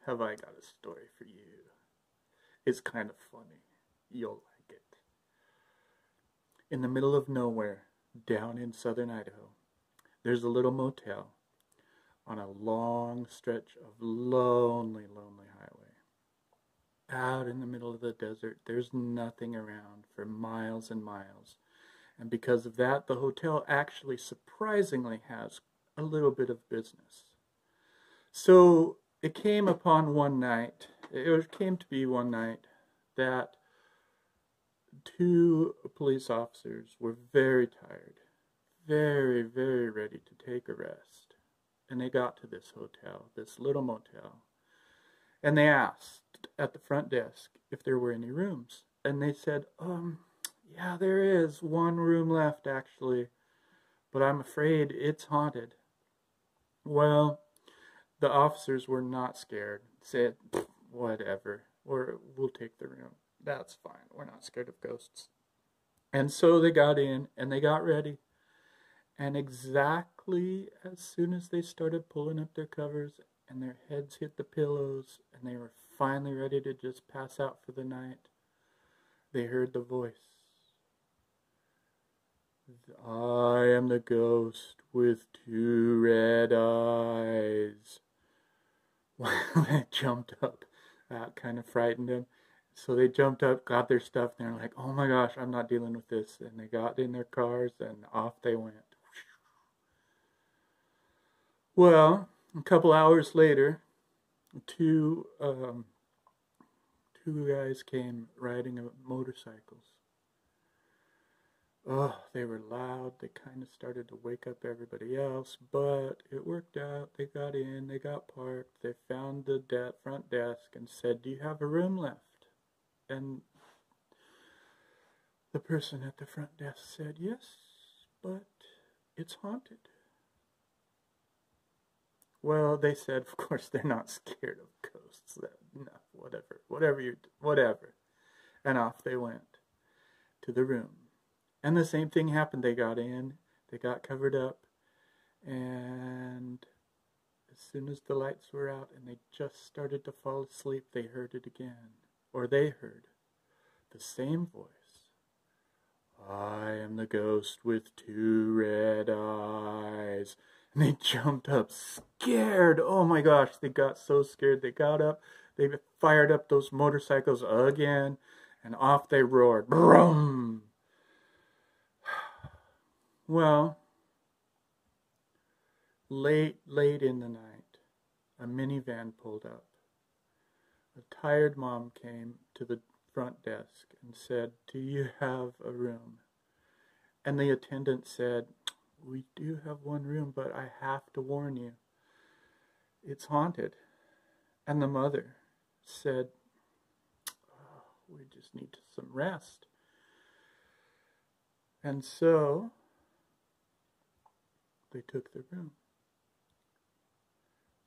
Have I got a story for you? It's kind of funny. You'll like it. In the middle of nowhere, down in southern Idaho, there's a little motel on a long stretch of lonely, lonely highway. Out in the middle of the desert, there's nothing around for miles and miles. And because of that, the hotel actually surprisingly has a little bit of business. So it came to be one night that two police officers were very tired, very, very ready to take a rest. And they got to this hotel, this little motel, and they asked at the front desk if there were any rooms. And they said, yeah, there is one room left, actually, but I'm afraid it's haunted. Well, the officers were not scared. Said, whatever, we'll take the room. That's fine. We're not scared of ghosts. And so they got in, and they got ready. And exactly as soon as they started pulling up their covers, and their heads hit the pillows, and they were finally ready to just pass out for the night, they heard the voice. I am the ghost with two red eyes. Well, they jumped up. That kind of frightened them. So they jumped up, got their stuff, and they're like, oh my gosh, I'm not dealing with this. And they got in their cars, and off they went. Well, a couple hours later, two guys came riding motorcycles. Oh, they were loud. They kind of started to wake up everybody else, but it worked out. They got in, they got parked, they found the front desk and said, do you have a room left? And the person at the front desk said, yes, but it's haunted. Well, they said, of course, they're not scared of ghosts. No, whatever. And off they went to the room. And the same thing happened. They got in, they got covered up, and as soon as the lights were out and they just started to fall asleep, they heard it again. Or they heard the same voice. I am the ghost with two red eyes. And they jumped up scared. Oh my gosh, they got so scared. They got up, they fired up those motorcycles again, and off they roared. Brum! Well, late in the night, a minivan pulled up. A tired mom came to the front desk and said, do you have a room? And the attendant said, we do have one room, but I have to warn you, it's haunted. And the mother said, oh, we just need some rest. And so they took the room.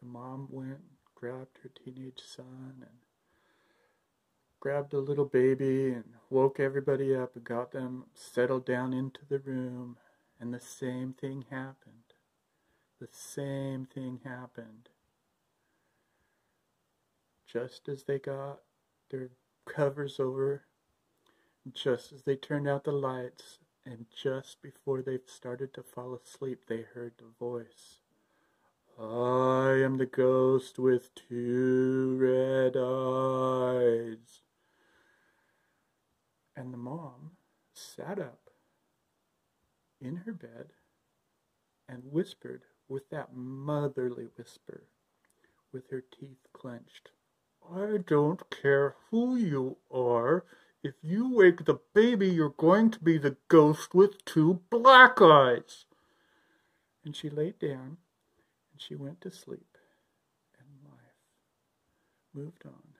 The mom went, grabbed her teenage son, and grabbed a little baby, and woke everybody up, and got them settled down into the room. And the same thing happened. The same thing happened. Just as they got their covers over, just as they turned out the lights, and just before they started to fall asleep, they heard the voice. I am the ghost with two red eyes. And the mom sat up in her bed and whispered with that motherly whisper, with her teeth clenched, I don't care who you are. If you wake the baby, you're going to be the ghost with two black eyes. And she laid down and she went to sleep, and life moved on.